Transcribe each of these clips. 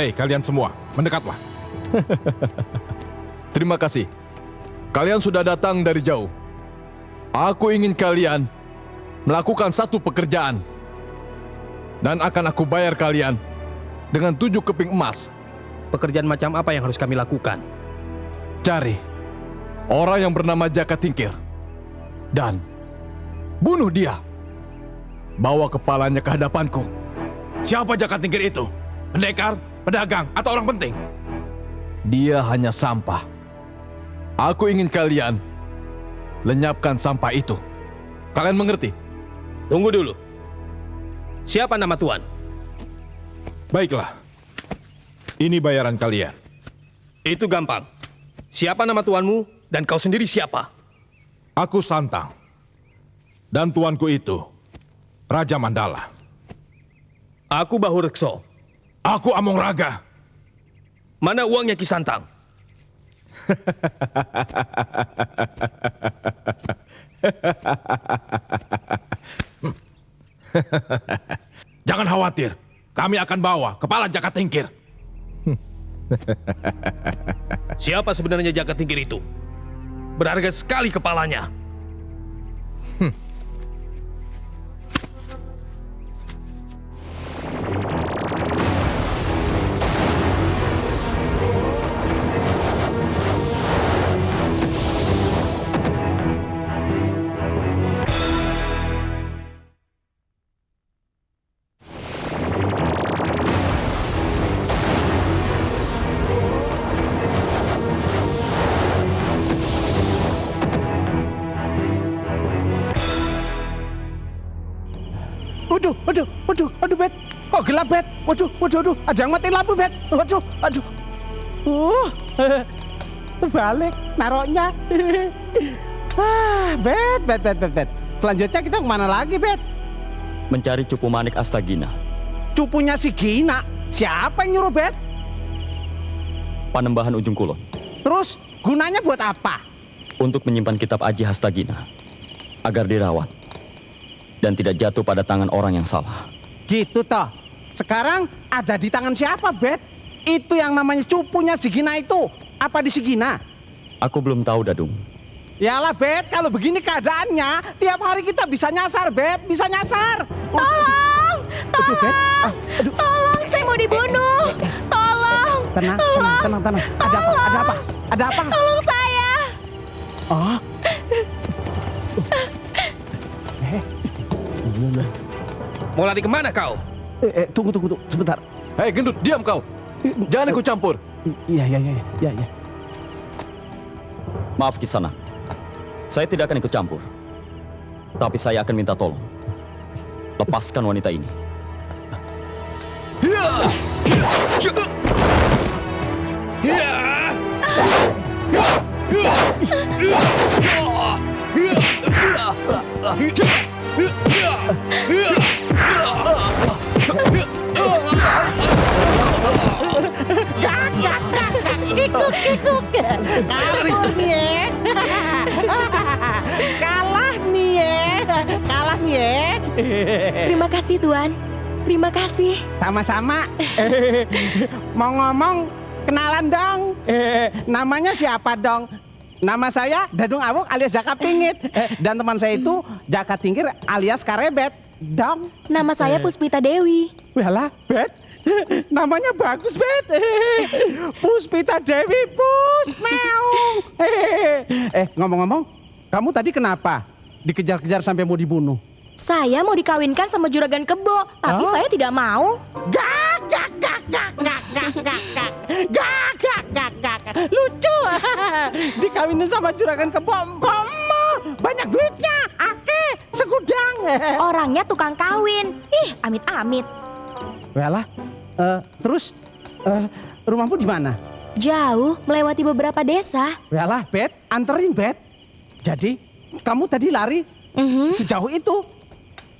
Hei, kalian semua, mendekatlah. Terima kasih. Kalian sudah datang dari jauh. Aku ingin kalian melakukan satu pekerjaan. Dan akan aku bayar kalian dengan 7 keping emas. Pekerjaan macam apa yang harus kami lakukan? Cari orang yang bernama Jaka Tingkir. Dan bunuh dia. Bawa kepalanya ke hadapanku. Siapa Jaka Tingkir itu? Pendekar, pedagang, atau orang penting? Dia hanya sampah. Aku ingin kalian lenyapkan sampah itu. Kalian mengerti? Tunggu dulu. Siapa nama Tuan? Baiklah. Ini bayaran kalian. Itu gampang. Siapa nama tuanmu dan kau sendiri siapa? Aku Santang. Dan tuanku itu Raja Mandala. Aku Bahu Rekso. Aku Among Raga. Mana uangnya Ki Santang? Jangan khawatir. Kami akan bawa kepala Jaka Tingkir. Siapa sebenarnya Jaka Tingkir itu? Berharga sekali kepalanya. Waduh, Bet. Kok gelap, Bet? Waduh, ada yang mati lampu, Bet. Waduh. Terbalik naroknya. Bet. Selanjutnya kita kemana lagi, Bet? Mencari Cupu Manik Astagina. Cupunya si Gina. Siapa yang nyuruh, Bet? Panembahan Ujung Kulon. Terus gunanya buat apa? Untuk menyimpan kitab Aji Hastagina agar dirawat dan tidak jatuh pada tangan orang yang salah. Gitu toh. Sekarang ada di tangan siapa, Bet? Itu yang namanya cupunya si Gina itu. Apa di si Gina? Aku belum tahu, Dadung. Yalah, Bet, kalau begini keadaannya, tiap hari kita bisa nyasar, Bet. Bisa nyasar. Tolong! Aduh, Bet. Tolong, saya mau dibunuh! Tolong! Tenang. Ada apa? Tolong saya! Oh. Mau lari kemana kau? Tunggu, sebentar. Hei, gendut, diam kau. Jangan ikut campur. Iya. Maaf Kisana, saya tidak akan ikut campur. Tapi saya akan minta tolong. Lepaskan wanita ini. Kikuk. Kalah nih ya. Terima kasih, Tuan. Terima kasih. Sama-sama. Mau ngomong, kenalan dong. Namanya siapa dong? Nama saya Dadung Awuk alias Jaka Pingit. Dan teman saya itu Jaka Tingkir alias Karebet. Dong. Nama saya Puspita Dewi. Walah, Bet. Namanya bagus, Bet. Puspita Dewi, Meong. Ngomong-ngomong, kamu tadi kenapa dikejar-kejar sampai mau dibunuh? Saya mau dikawinkan sama juragan Kebo, tapi saya tidak mau. Gak. Lucu. Dikawinin sama juragan Kebo. Banyak duitnya. Ake, segudang. Orangnya tukang kawin. Ih, amit-amit. Walah, terus rumahmu di mana? Jauh, melewati beberapa desa. Walah, Bet, anterin, Bet. Jadi, kamu tadi lari sejauh itu?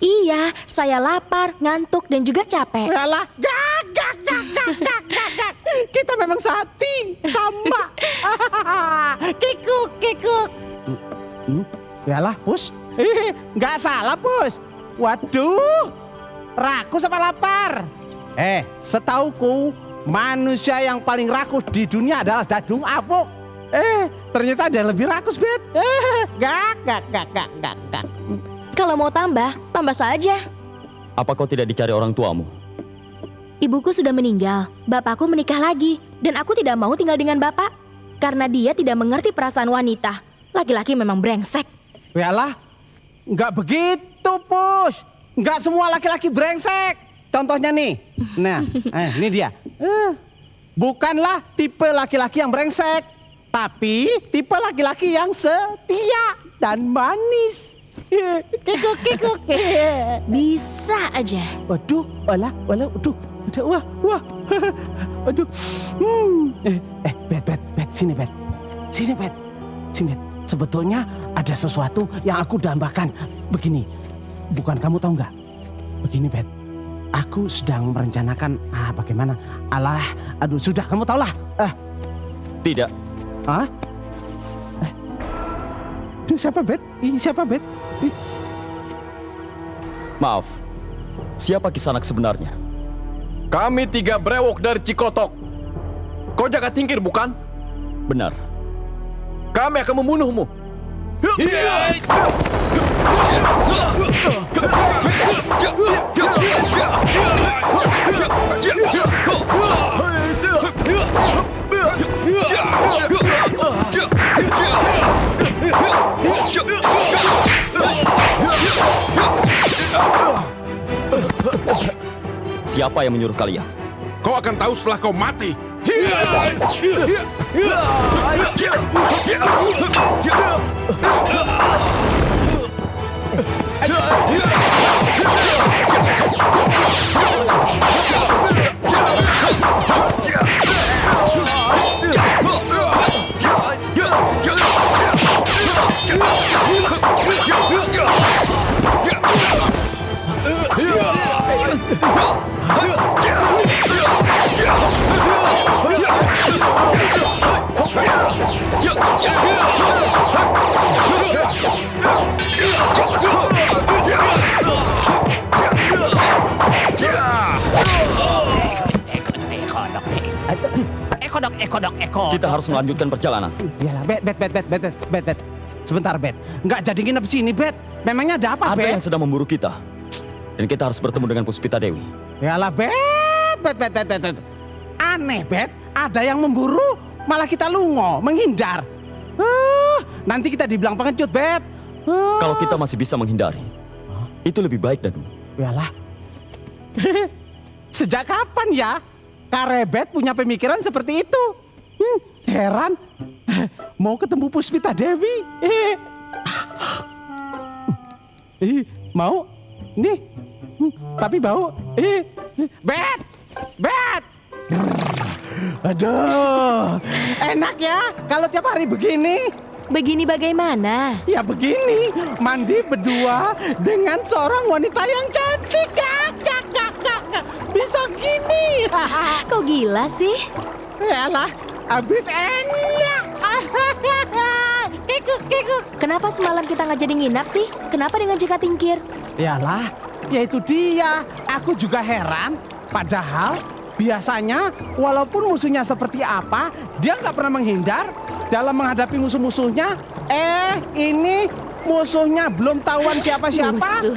Iya, saya lapar, ngantuk, dan juga capek. Walah, gak. Kita memang sehati, sama. Kikuk. Walah, Pus. Nggak salah, Pus. Waduh, rakus apa lapar? Setauku, manusia yang paling rakus di dunia adalah Dadung Awuk. Ternyata ada yang lebih rakus, Bet. Gak. Kalau mau tambah, tambah saja. Apa kau tidak dicari orang tuamu? Ibuku sudah meninggal, bapakku menikah lagi, dan aku tidak mau tinggal dengan bapak. Karena dia tidak mengerti perasaan wanita. Laki-laki memang brengsek. Yalah, nggak begitu, Pus. Nggak semua laki-laki brengsek. Contohnya nih, nah, ini dia. Bukanlah tipe laki-laki yang brengsek, tapi tipe laki-laki yang setia dan manis. Kikuk. Bisa aja. Waduh, waduh, wah. Waduh. Bet, sini, Bet. Sebetulnya ada sesuatu yang aku dambakan. Begini, bukan kamu tahu nggak? Begini, Bet. Aku sedang merencanakan bagaimana. Aduh, sudah kamu tahu lah. Tidak. Hah? Duh, siapa, Bet? Maaf. Siapa Kisanak sebenarnya? Kami 3 brewok dari Cikotok. Kau jaga tingkir bukan? Benar. Kami akan membunuhmu. Siapa yang menyuruh kalian? Kau akan tahu setelah kau mati. Kita harus melanjutkan perjalanan. Yalah, Bet. Sebentar, Bet. Nggak jadi nginep sini, Bet. Memangnya ada apa, Ada Bet? yang sedang memburu kita. Dan kita harus bertemu dengan Puspita Dewi. Yalah, Bet. Aneh, Bet. Ada yang memburu, malah kita lungo, menghindar. Nanti kita dibilang pengecut, Bet. Kalau kita masih bisa menghindari, itu lebih baik, Dadung. Yalah. Sejak kapan ya Karebet punya pemikiran seperti itu? Heran. Mau ketemu Puspita Dewi. Mau? Nih. Tapi bau. Bet. Aduh. Enak ya kalau tiap hari begini. Begini bagaimana? Ya begini, mandi berdua dengan seorang wanita yang cantik. Gak. Bisa gini. Kok gila sih? Yalah, habis enak. Kikuk. Kenapa semalam kita nggak jadi nginap sih? Kenapa dengan Jaka Tingkir? Yalah, ya itu dia. Aku juga heran. Padahal biasanya walaupun musuhnya seperti apa, dia nggak pernah menghindar dalam menghadapi musuh-musuhnya. Ini musuhnya belum tahuan siapa-siapa. Musuh.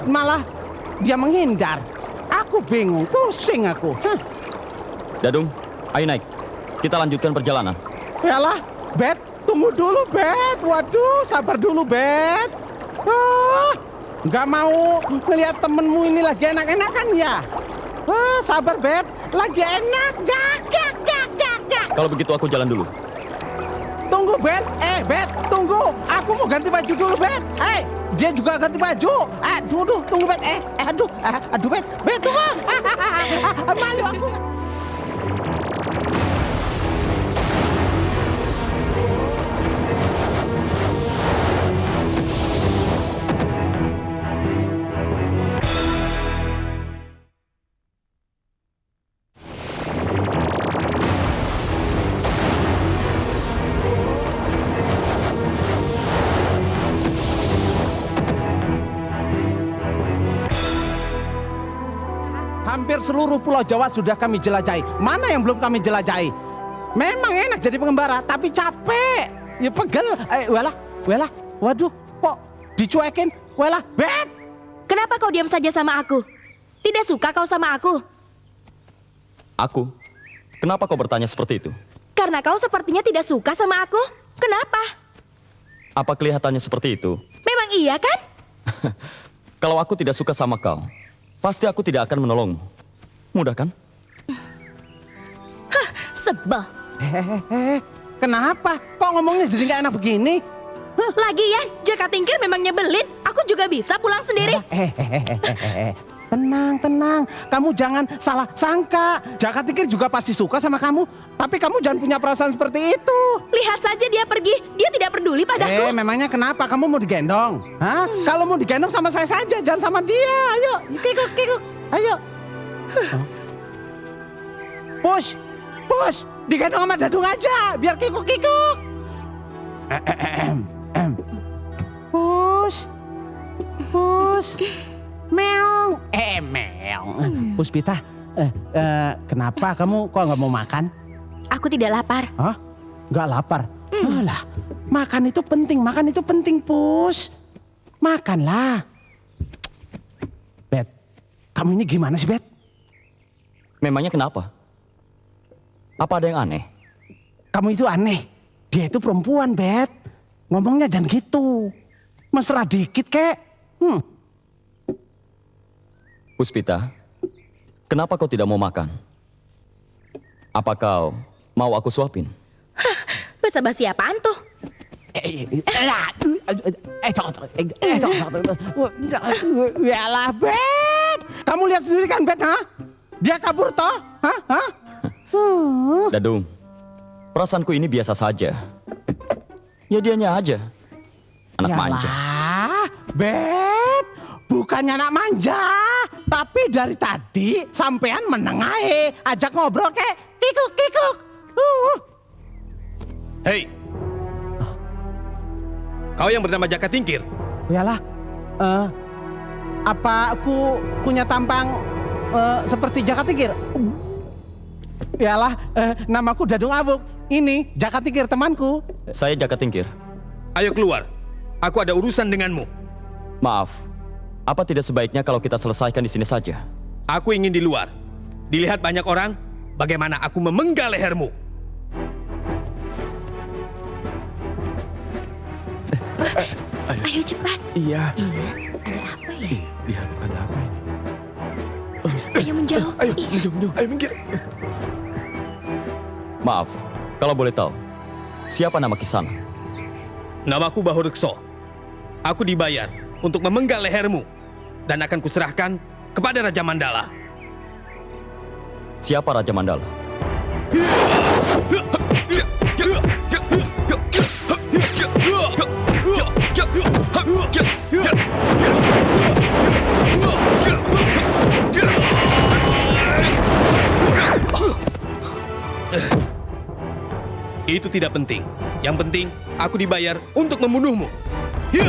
Malah dia menghindar. Aku bingung, pusing aku. Dadung, ayo naik. Kita lanjutkan perjalanan. Yalah, Bet, tunggu dulu, Bet. Waduh, sabar dulu, Bet. Nggak mau ngeliat temenmu ini lagi enak-enakan ya? Sabar, Bet. Lagi enak. Gak. Kalau begitu aku jalan dulu. Tunggu, Bet. Bet, tunggu. Aku mau ganti baju dulu, Bet. Dia juga ganti baju. Aduh, tunggu, Bet. Aduh, Bet. Bet, tunggu. Malu aku. Hampir hampir seluruh pulau Jawa sudah kami jelajahi. Mana yang belum kami jelajahi? Memang enak jadi pengembara, tapi capek. Ya pegel. Walah. Waduh, kok dicuekin? Walah, Bet. Kenapa kau diam saja sama aku? Tidak suka kau sama aku? Aku? Kenapa kau bertanya seperti itu? Karena kau sepertinya tidak suka sama aku. Kenapa? Apa kelihatannya seperti itu? Memang iya kan? Kalau aku tidak suka sama kau, pasti aku tidak akan menolongmu. Mudah kan? Sebel. Kenapa? Kok ngomongnya jadi nggak enak begini? Lagian, Jaka Tingkir memang nyebelin. Aku juga bisa pulang sendiri. Tenang. Kamu jangan salah sangka. Jaka Tingkir juga pasti suka sama kamu. Tapi kamu jangan punya perasaan seperti itu. Lihat saja dia pergi. Dia tidak peduli padaku. Memangnya kenapa? Kamu mau digendong? Hah? Kalau mau digendong sama saya saja, jangan sama dia. Ayo, kikuk. Ayo. Push. Digendong sama Dadung aja, biar kikuk. Push. Meong. Meong. Puspita, kenapa kamu kok nggak mau makan? Aku tidak lapar. Hah? Nggak lapar? Alah, makan itu penting, Pus. Makanlah. Bet, kamu ini gimana sih, Bet? Memangnya kenapa? Apa ada yang aneh? Kamu itu aneh. Dia itu perempuan, Bet. Ngomongnya jangan gitu. Mesra dikit, kek. Puspita, kenapa kau tidak mau makan? Apa kau mau aku suapin? Basa-basi apaan tuh? Yalah, Bet. Kamu lihat sendiri kan, Bet, ha? Dia kabur toh? Hah? Dadung, perasaanku ini biasa saja. Ya dianya aja. Anak manja. Bet, bukannya anak manja. Tapi dari tadi sampean menengahi. Ajak ngobrol kek. Kikuk. Hei! Kau yang bernama Jaka Tingkir? Yalah, apa aku punya tampang seperti Jaka Tingkir? Yalah, namaku Dadung Awuk. Ini Jaka Tingkir temanku. Saya Jaka Tingkir. Ayo keluar. Aku ada urusan denganmu. Maaf, apa tidak sebaiknya kalau kita selesaikan di sini saja? Aku ingin di luar. Dilihat banyak orang, bagaimana aku memenggal lehermu. Ayo cepat. Iya. Ada apa ya? Lihat, ada apa ini? Ayo menjauh. Ayo, menjauh. Ayo, minggir. Maaf, kalau boleh tahu, siapa nama Kisana? Namaku Bahurekso. Aku dibayar untuk memenggal lehermu dan akan kuserahkan kepada Raja Mandala. Siapa Raja Mandala? Itu tidak penting. Yang penting, aku dibayar untuk membunuhmu. Hey!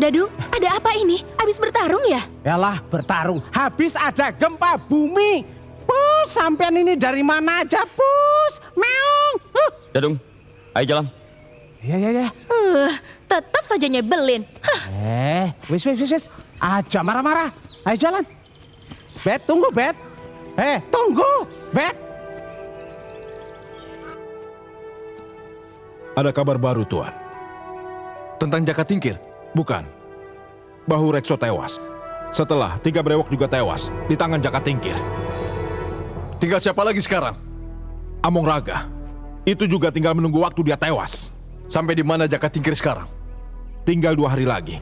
Dadung, ada apa ini? Habis bertarung ya? Yalah, bertarung. Habis ada gempa bumi. Pus, sampean ini dari mana aja, Pus? Meong. Dadung, ayo jalan. Ya. Tetap saja nyebelin. Hah, Wis. Aja marah-marah. Ayo jalan. Bet, tunggu, Bet. Tunggu, Bet. Ada kabar baru, Tuan. Tentang Jaka Tingkir. Bukan. Bahu Rekso tewas. Setelah 3 brewok juga tewas di tangan Jaka Tingkir. Tinggal siapa lagi sekarang? Among Raga. Itu juga tinggal menunggu waktu dia tewas. Sampai di mana Jaka Tingkir sekarang? Tinggal 2 hari lagi.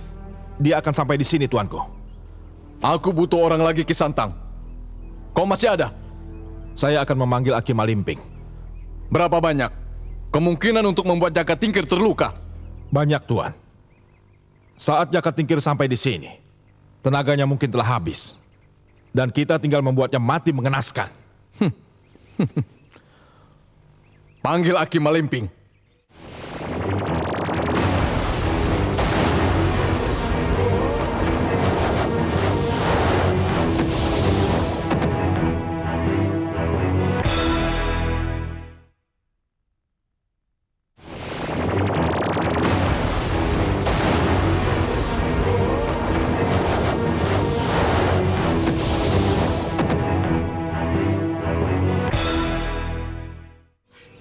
Dia akan sampai di sini, Tuanku. Aku butuh orang lagi, Kisantang. Kau masih ada? Saya akan memanggil Aki Malimping. Berapa banyak kemungkinan untuk membuat Jaka Tingkir terluka? Banyak, Tuan. Saat Jaka Tingkir sampai di sini, tenaganya mungkin telah habis. Dan kita tinggal membuatnya mati mengenaskan. Panggil Aki Malimping.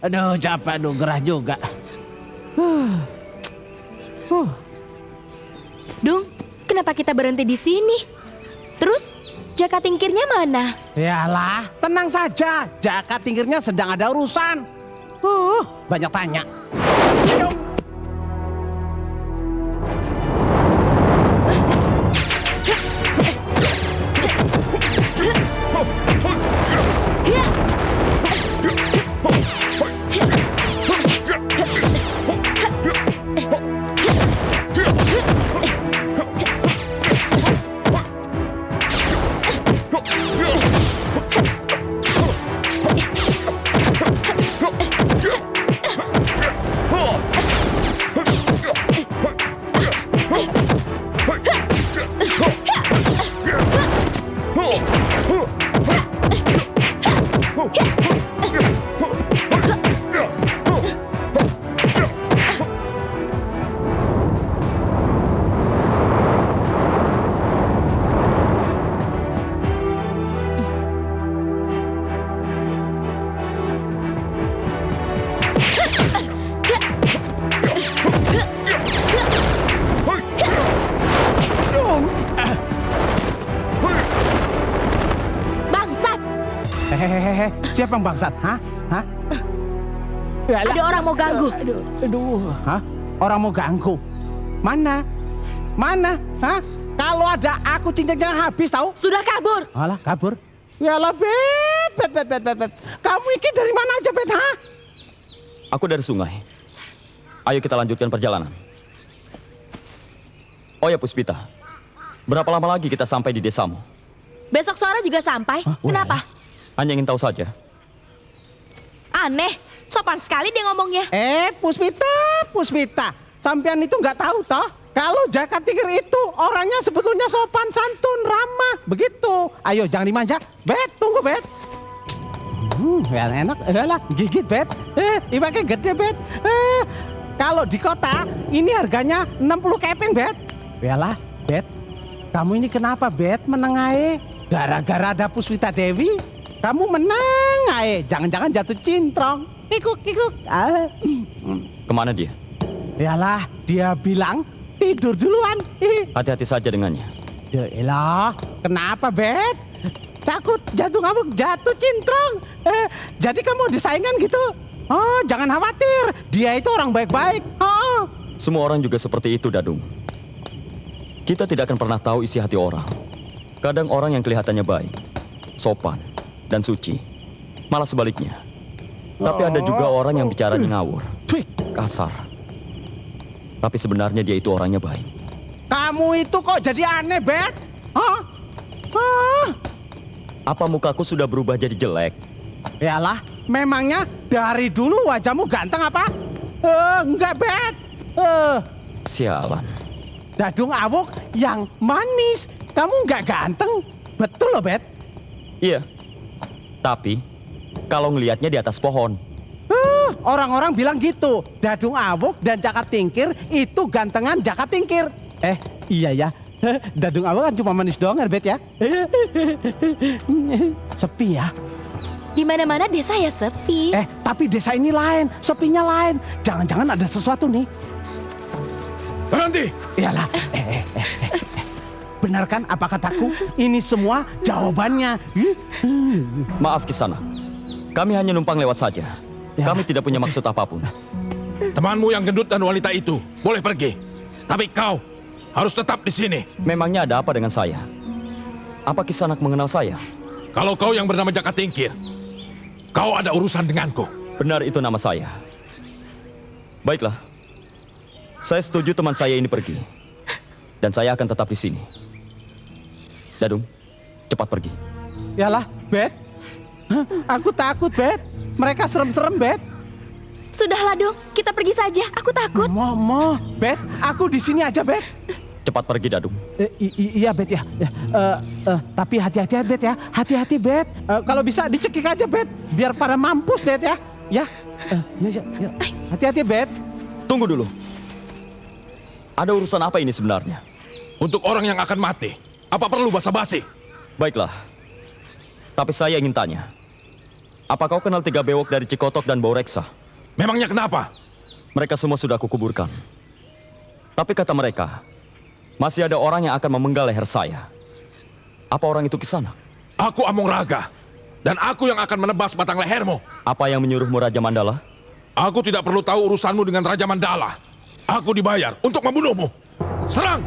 Aduh, capek, gerah juga. Dung, kenapa kita berhenti di sini? Terus, Jaka Tingkirnya mana? Yalah, tenang saja. Jaka Tingkirnya sedang ada urusan. Banyak tanya. Hehehe, siapa yang bangsat? Hah? Yalah. Ada orang mau ganggu. Aduh. Hah? Orang mau ganggu? Mana? Hah? Kalau ada aku cincang habis tahu? Sudah kabur. Alah, kabur. Yalah, Bet. Kamu iki dari mana aja, Bet, hah? Aku dari sungai. Ayo kita lanjutkan perjalanan. Oh ya Puspita, berapa lama lagi kita sampai di desamu? Besok sore juga sampai. Kenapa? Hanya ingin tahu saja. Aneh, sopan sekali dia ngomongnya. Puspita. Sampean itu nggak tahu toh? Kalau Jaka Tingkir itu orangnya sebetulnya sopan, santun, ramah, begitu. Ayo jangan dimanja. Bet, tunggu, Bet. Ya enak, lah gigit, Bet. Ibaratnya gede, Bet. Kalau di kota ini harganya 60 keping, Bet. Yalah, Bet. Kamu ini kenapa, Bet? Meneng ae. Gara-gara ada Puspita Dewi, kamu menang ae. Jangan-jangan jatuh cintrong. Kikuk. Kemana dia? Yalah, dia bilang tidur duluan. Hati-hati saja dengannya. Yaelah, kenapa, Bet? Takut jatuh ngabuk, jatuh cintrong. Jadi kamu disaingan gitu? Oh, jangan khawatir. Dia itu orang baik-baik. Oh. Semua orang juga seperti itu, Dadung. Kita tidak akan pernah tahu isi hati orang. Kadang orang yang kelihatannya baik, sopan, dan suci, malah sebaliknya. Tapi ada juga orang yang bicaranya ngawur, kasar. Tapi sebenarnya dia itu orangnya baik. Kamu itu kok jadi aneh, Bet? Hah? Hah? Apa mukaku sudah berubah jadi jelek? Yalah, memangnya dari dulu wajahmu ganteng apa? Enggak, Bet. Sialan. Dadung Awuk yang manis. Kamu enggak ganteng. Betul loh, Bet. Iya. Tapi, kalau ngelihatnya di atas pohon. Orang-orang bilang gitu. Dadung Awuk dan Jaka Tingkir itu gantengan Jaka Tingkir. Iya ya. Dadung Awuk kan cuma manis doang, Bet ya. Sepi ya. Di mana-mana desa ya sepi. Tapi desa ini lain, sepinya lain. Jangan-jangan ada sesuatu nih. Berhenti! Iyalah. Benar kan apa kataku? Ini semua jawabannya. Maaf Kisana. Kami hanya numpang lewat saja. Ya. Kami tidak punya maksud apapun. Temanmu yang gendut dan wanita itu boleh pergi. Tapi kau harus tetap di sini. Memangnya ada apa dengan saya? Apa Kisanak mengenal saya? Kalau kau yang bernama Jaka Tingkir, kau ada urusan denganku. Benar itu nama saya. Baiklah. Saya setuju teman saya ini pergi. Dan saya akan tetap di sini. Dadung, cepat pergi. Yalah, Bet. Aku takut, Bet. Mereka serem-serem, Bet. Sudahlah dong, kita pergi saja. Aku takut. Mo, Bet. Aku di sini aja, Bet. Cepat pergi, Dadung. Iya, Bet ya. Tapi hati-hati, Bet ya. Hati-hati, Bet. Kalau bisa dicekik aja, Bet. Biar pada mampus, Bet ya. Ya. Hati-hati, Bet. Tunggu dulu. Ada urusan apa ini sebenarnya? Untuk orang yang akan mati, apa perlu basa-basi? Baiklah. Tapi saya ingin tanya. Apa kau kenal 3 bewok dari Cikotok dan Baureksa? Memangnya kenapa? Mereka semua sudah kukuburkan. Tapi kata mereka, masih ada orang yang akan memenggal leher saya. Apa orang itu Kisanak? Aku Among Raga. Dan aku yang akan menebas batang lehermu. Apa yang menyuruhmu Raja Mandala? Aku tidak perlu tahu urusanmu dengan Raja Mandala. Aku dibayar untuk membunuhmu. Serang!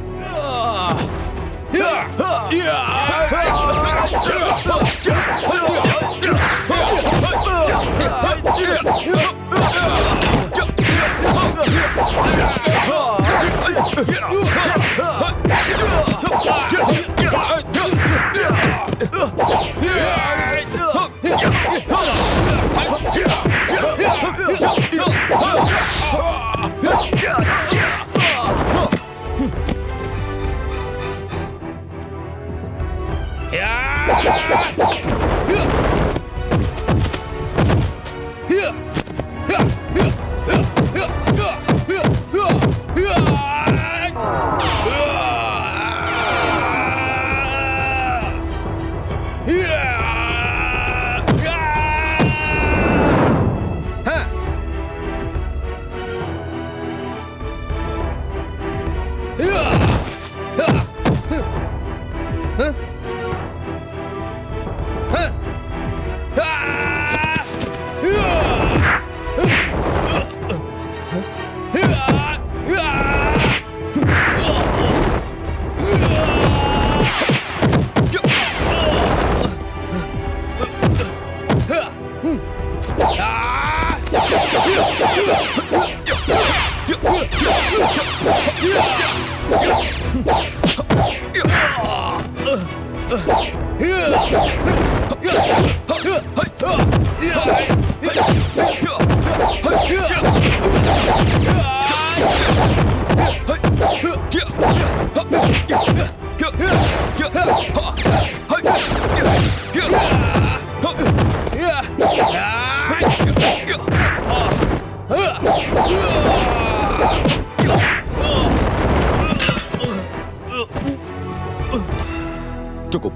Cukup.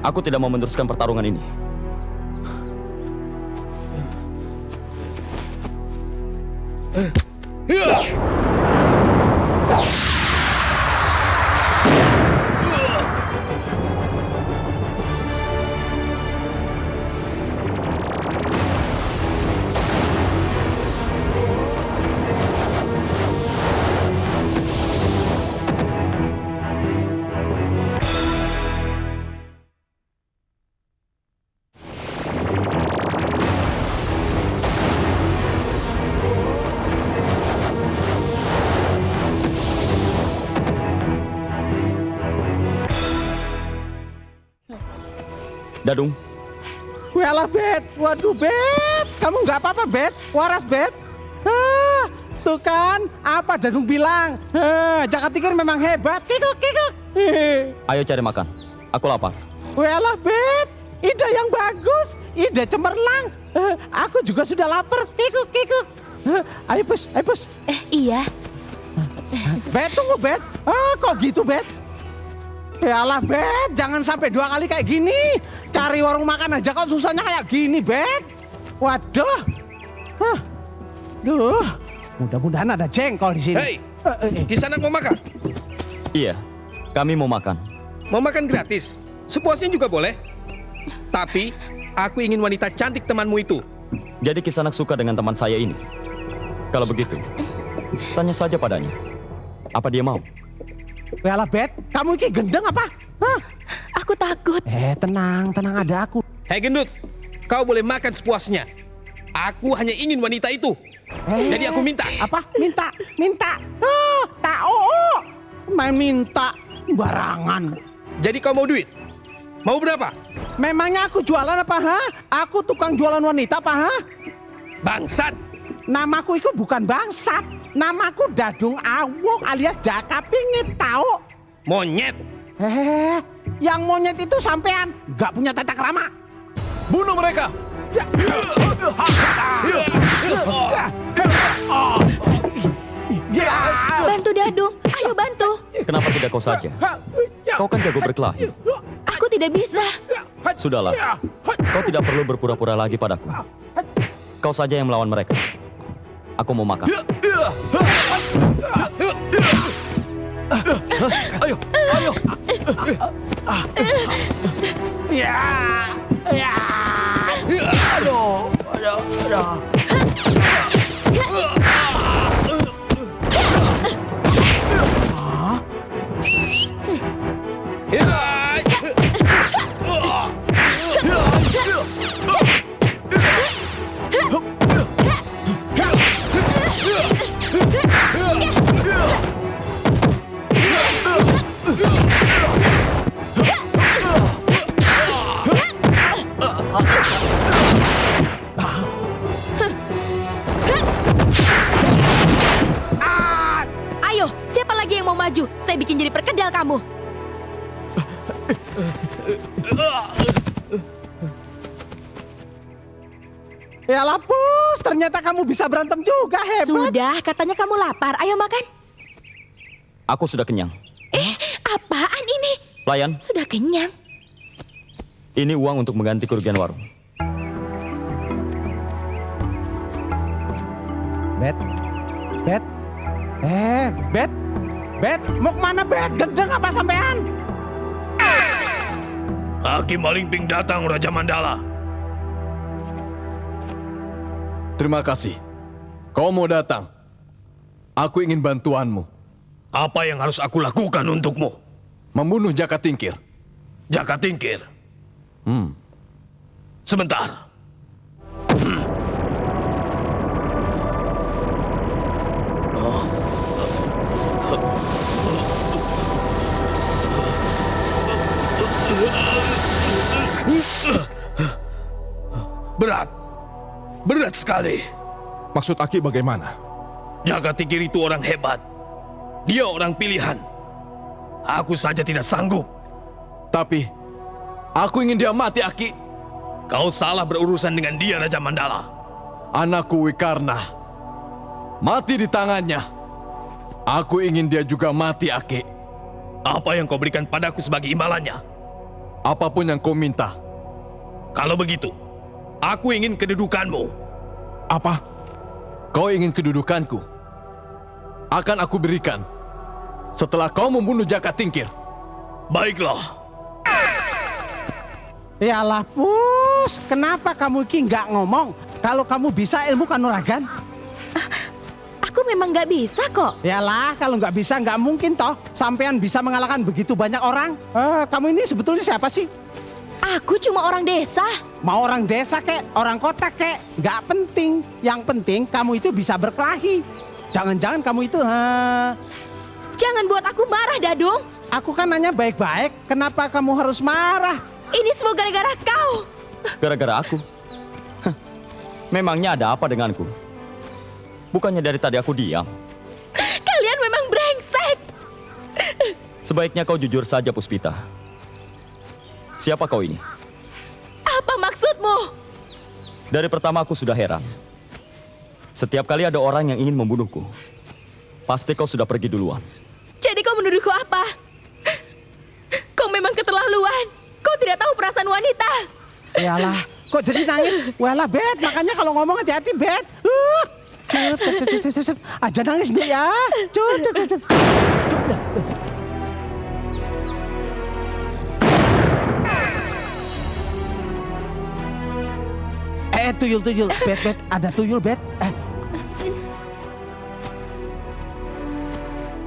Aku tidak mau meneruskan pertarungan ini. Dadung, Walah, Bet. Waduh, Bet. Kamu nggak apa-apa, Bet? Waras, Bet. Ah, tuh kan, apa Dadung bilang? Jaka Tingkir memang hebat. Kikuk, kikuk. ayo cari makan. Aku lapar. Walah, Bet. Ide yang bagus. Ide cemerlang. Aku juga sudah lapar. Kikuk, kikuk. Ayo, Bos. Ayo, Bos. Iya. Bet, tunggu, Bet. Kok gitu, Bet? Yalah, Bet. Jangan sampai 2 kali kayak gini. Cari warung makan aja kok susahnya kayak gini, Bet. Waduh. Duh. Mudah-mudahan ada jengkol di sini. Hei, Kisanak mau makan? Iya, kami mau makan. Mau makan gratis? Sepuasnya juga boleh. Tapi, aku ingin wanita cantik temanmu itu. Jadi Kisanak suka dengan teman saya ini. Kalau begitu, tanya saja padanya. Apa dia mau? Yalah, Bet. Kamu ini gendeng apa? Hah? Aku takut. Tenang ada aku. Hei gendut, kau boleh makan sepuasnya. Aku hanya ingin wanita itu. Jadi aku minta. Apa? Minta. Tak main minta. Barangan. Jadi kau mau duit? Mau berapa? Memangnya aku jualan apa, ha? Aku tukang jualan wanita apa, ha? Bangsat! Namaku itu bukan bangsat. Namaku Dadung Awuk alias Jaka Pingit, tahu? Monyet! Yang monyet itu sampean. Gak punya tata krama. Bunuh mereka! Bantu Dadung. Ayo bantu. Kenapa tidak kau saja? Kau kan jago berkelahi. Aku tidak bisa. Sudahlah, kau tidak perlu berpura-pura lagi padaku. Kau saja yang melawan mereka. Aku mau makan. Ayo! Ayo, siapa lagi yang mau maju? Saya bikin jadi perkedel kamu. Yalah, Pus. Ternyata kamu bisa berantem juga, hebat. Sudah, katanya kamu lapar. Ayo makan. Aku sudah kenyang. Apaan ini? Pelayan, Sudah kenyang. ini uang untuk mengganti kerugian warung. Bet. Bet, mau kemana, Bet? Gendeng apa sampean? Hakim Malingping datang, Raja Mandala. Terima kasih. Kau mau datang. Aku ingin bantuanmu. Apa yang harus aku lakukan untukmu? Membunuh Jaka Tingkir. Jaka Tingkir. Sebentar. Berat sekali. Maksud Aki bagaimana? Jaka Tingkir itu orang hebat. Dia orang pilihan. Aku saja tidak sanggup. Tapi, aku ingin dia mati, Aki. Kau salah berurusan dengan dia, Raja Mandala. Anakku Wikarna mati di tangannya. Aku ingin dia juga mati, Aki. Apa yang kau berikan padaku sebagai imbalannya? Apapun yang kau minta. Kalau begitu, aku ingin kedudukanmu. Apa? Kau ingin kedudukanku? Akan aku berikan setelah kau membunuh Jaka Tingkir. Baiklah. Yalah, Pus. Kenapa kamu ini nggak ngomong? Kalau kamu bisa ilmu kanuragan? Aku memang nggak bisa kok. Yalah, kalau nggak bisa nggak mungkin toh. Sampean bisa mengalahkan begitu banyak orang. Kamu ini sebetulnya siapa sih? Aku cuma orang desa. Mau orang desa kek, orang kota kek, nggak penting. Yang penting kamu itu bisa berkelahi. Jangan-jangan kamu itu, Jangan buat aku marah, Dadung. aku kan nanya baik-baik. Kenapa kamu harus marah? Ini semua gara-gara kau. Gara-gara aku? Hah, memangnya ada apa denganku? Bukannya dari tadi aku diam. Kalian memang brengsek. Sebaiknya kau jujur saja, Puspita. Siapa kau ini? Apa maksudmu? Dari pertama aku sudah heran. Setiap kali ada orang yang ingin membunuhku, pasti kau sudah pergi duluan. Jadi kau menuduhku apa? Kau memang keterlaluan. Kau tidak tahu perasaan wanita. Yalah, kok jadi nangis? Walah, Bet, makanya kalau ngomong hati-hati, Bet. Cut. Aja nangis nih ya. Cut. Tuyul. Bet, ada tuyul, Bet.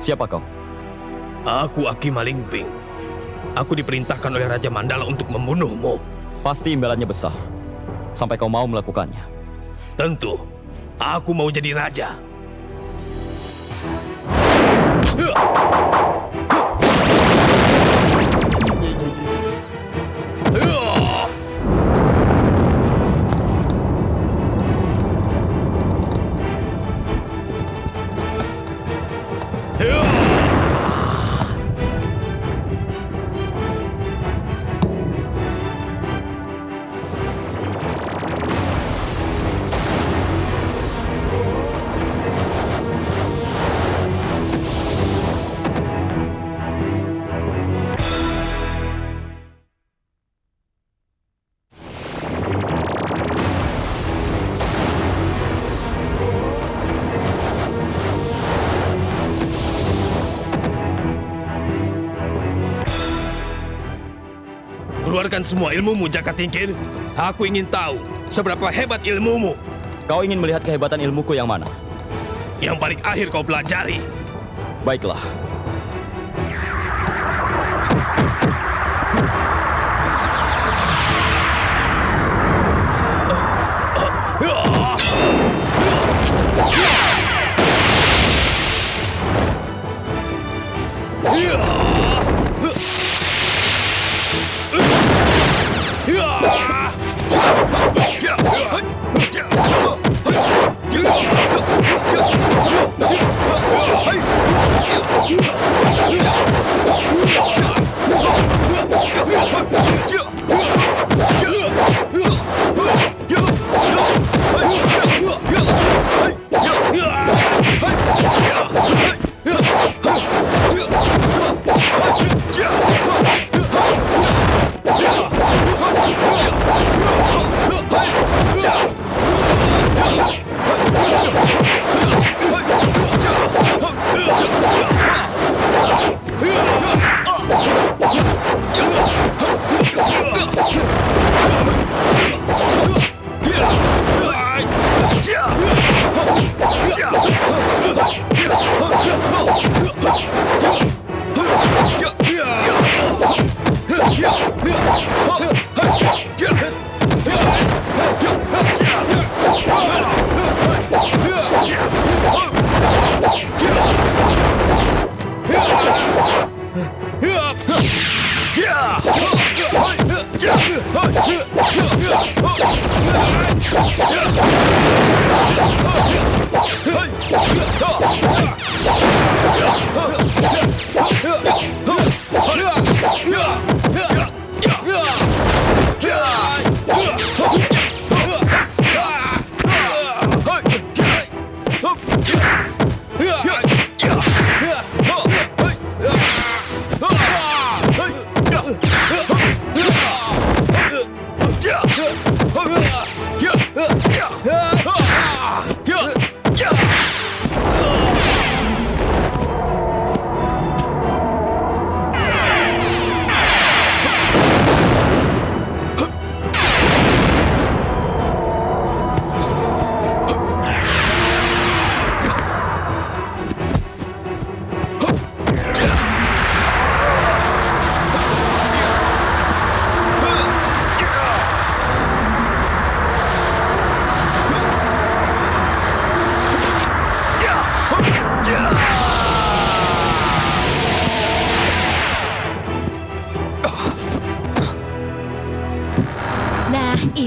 Siapa kau? Aku Aki Malingping. Aku diperintahkan oleh Raja Mandala untuk membunuhmu. Pasti imbalannya besar. Sampai kau mau melakukannya. Tentu, aku mau jadi raja. Keluarkan semua ilmumu, Jaka Tingkir. Aku ingin tahu seberapa hebat ilmumu. Kau ingin melihat kehebatan ilmuku yang mana? Yang paling akhir kau pelajari. Baiklah.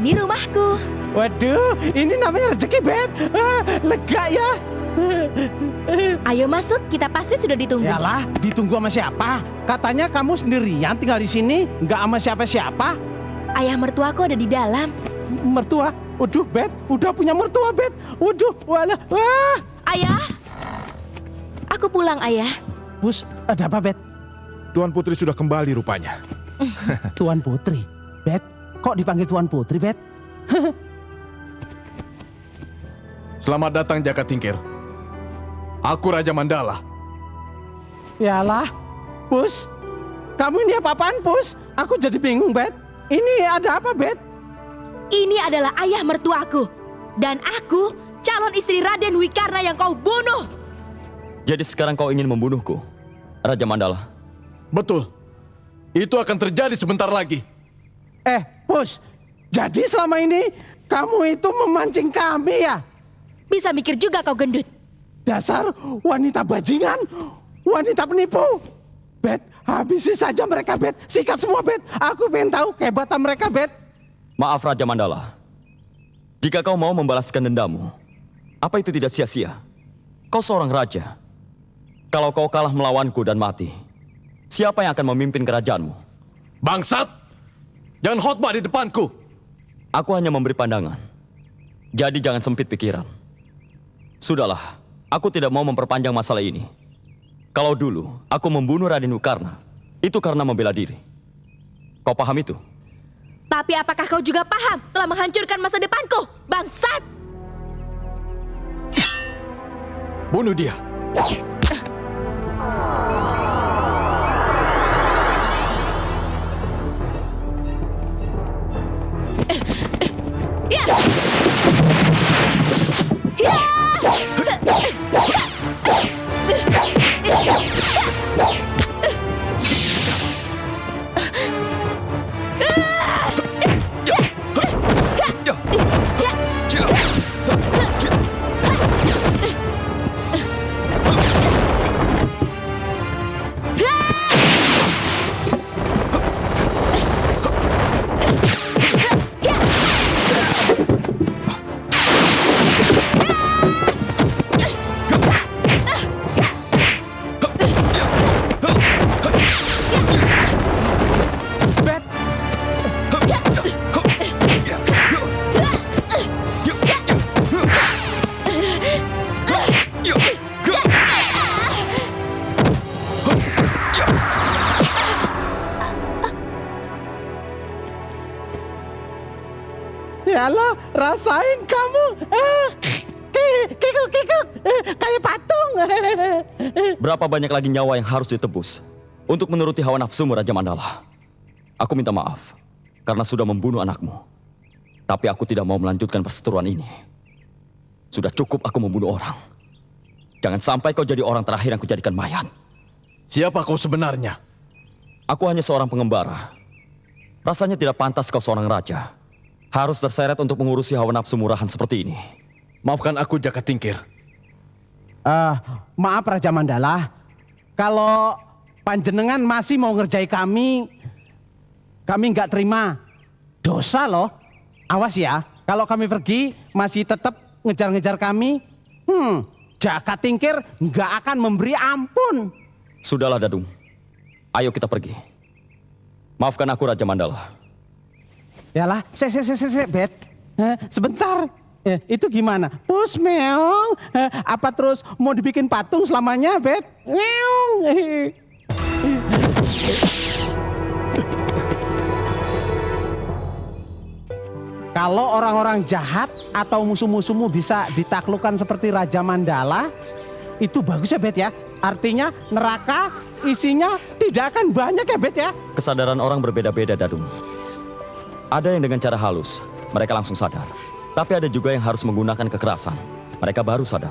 Ini rumahku. Waduh, ini namanya rezeki, Bet. Lega ya. Ayo masuk, kita pasti sudah ditunggu. Yalah, ditunggu sama siapa? Katanya kamu sendirian tinggal di sini, nggak sama siapa-siapa. Ayah mertuaku ada di dalam. Mertua? Waduh, Bet, udah punya mertua, Bet. Waduh, walah, wah. Ayah, aku pulang, Ayah. Bus, ada apa, Bet? Tuan Putri sudah kembali rupanya. Tuan Putri. Bet, kok dipanggil Tuan Putri, Bet? Selamat datang Jaka Tingkir. Aku Raja Mandala. Yalah, Pus. Kamu ini apa-apaan, Pus? Aku jadi bingung, Bet. Ini ada apa, Bet? Ini adalah ayah mertuaku. Dan aku calon istri Raden Wikarna yang kau bunuh. Jadi sekarang kau ingin membunuhku, Raja Mandala? Betul. Itu akan terjadi sebentar lagi. Pus. Jadi selama ini kamu itu memancing kami ya? Bisa mikir juga kau gendut. Dasar wanita bajingan, wanita penipu. Bet, habisi saja mereka, Bet. Sikat semua, Bet. Aku pengen tahu kehebatan mereka, Bet. Maaf Raja Mandala. Jika kau mau membalaskan dendammu, apa itu tidak sia-sia? Kau seorang raja. Kalau kau kalah melawanku dan mati, siapa yang akan memimpin kerajaanmu? Bangsat! Jangan khotbah di depanku. Aku hanya memberi pandangan. Jadi jangan sempit pikiran. Sudahlah, aku tidak mau memperpanjang masalah ini. Kalau dulu aku membunuh Raden Wikarna, itu karena membela diri. Kau paham itu? Tapi apakah kau juga paham telah menghancurkan masa depanku, bangsat? Bunuh dia. Bet, yalah, rasain kamu. Kikuk, kayak patung. Berapa banyak lagi nyawa yang harus ditebus untuk menuruti hawa nafsumu, Raja Mandala? Aku minta maaf karena sudah membunuh anakmu. Tapi aku tidak mau melanjutkan perseteruan ini. Sudah cukup aku membunuh orang. Jangan sampai kau jadi orang terakhir yang kujadikan mayat. Siapa kau sebenarnya? Aku hanya seorang pengembara. Rasanya tidak pantas kau seorang raja harus terseret untuk mengurusi hawa nafsu murahan seperti ini. Maafkan aku Jaka Tingkir. Maaf Raja Mandala, kalau panjenengan masih mau ngerjai kami nggak terima. Dosa loh. Awas ya, kalau kami pergi masih tetap ngejar-ngejar kami, Jaka Tingkir nggak akan memberi ampun. Sudahlah Dadung, ayo kita pergi. Maafkan aku Raja Mandala. Yalah, Bet. Sebentar. Itu gimana? Pus meong. Apa terus mau dibikin patung selamanya, Bet? Meong. Kalau orang-orang jahat atau musuh-musuhmu bisa ditaklukkan seperti Raja Mandala, itu bagus ya, Bet ya. Artinya neraka isinya tidak akan banyak ya, Bet ya. Kesadaran orang berbeda-beda, Dadung. Ada yang dengan cara halus, mereka langsung sadar. Tapi ada juga yang harus menggunakan kekerasan. Mereka baru sadar.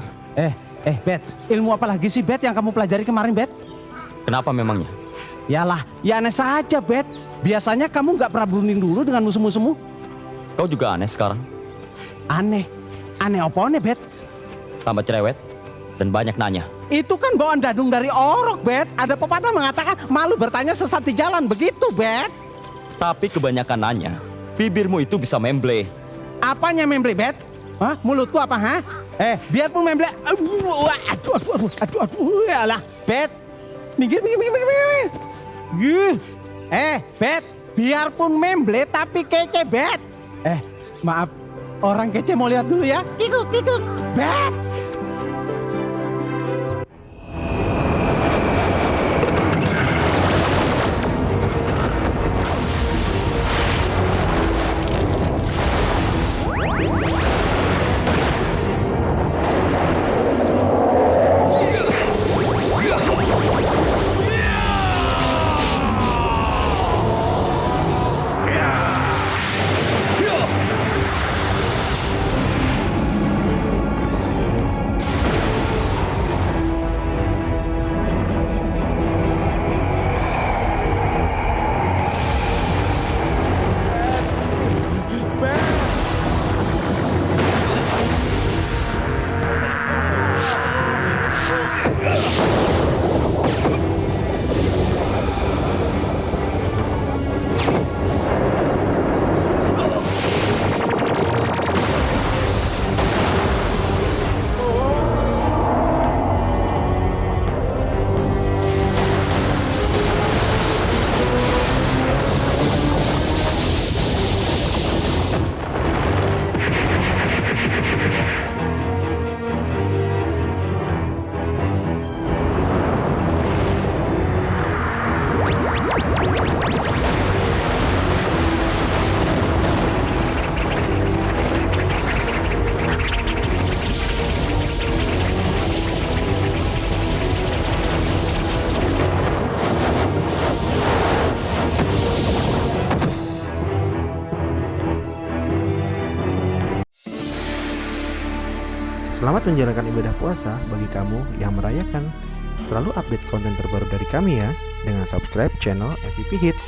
Bet, ilmu apa lagi sih, Bet, yang kamu pelajari kemarin, Bet? Kenapa memangnya? Yalah, ya aneh saja, Bet. Biasanya kamu nggak pernah berunding dulu dengan musuh-musuhmu. Kau juga aneh sekarang. Aneh apa nih, Bet? Tambah cerewet dan banyak nanya. Itu kan bawaan Dadung dari Orok, Bet. Ada pepatah mengatakan malu bertanya sesat di jalan, begitu, Bet. Tapi kebanyakan nanya Bibirmu itu bisa memble. Apanya memble, Bet? Hah? Mulutku apa, ha? Biarpun memble. Aduh, alah, Bet. Minggir. Bet, biarpun memble tapi kece, Bet. Maaf, orang kece mau lihat dulu ya. Kikuk, Bet. Selamat menjalankan ibadah puasa bagi kamu yang merayakan. Selalu update konten terbaru dari kami ya, dengan subscribe channel MVP Hits.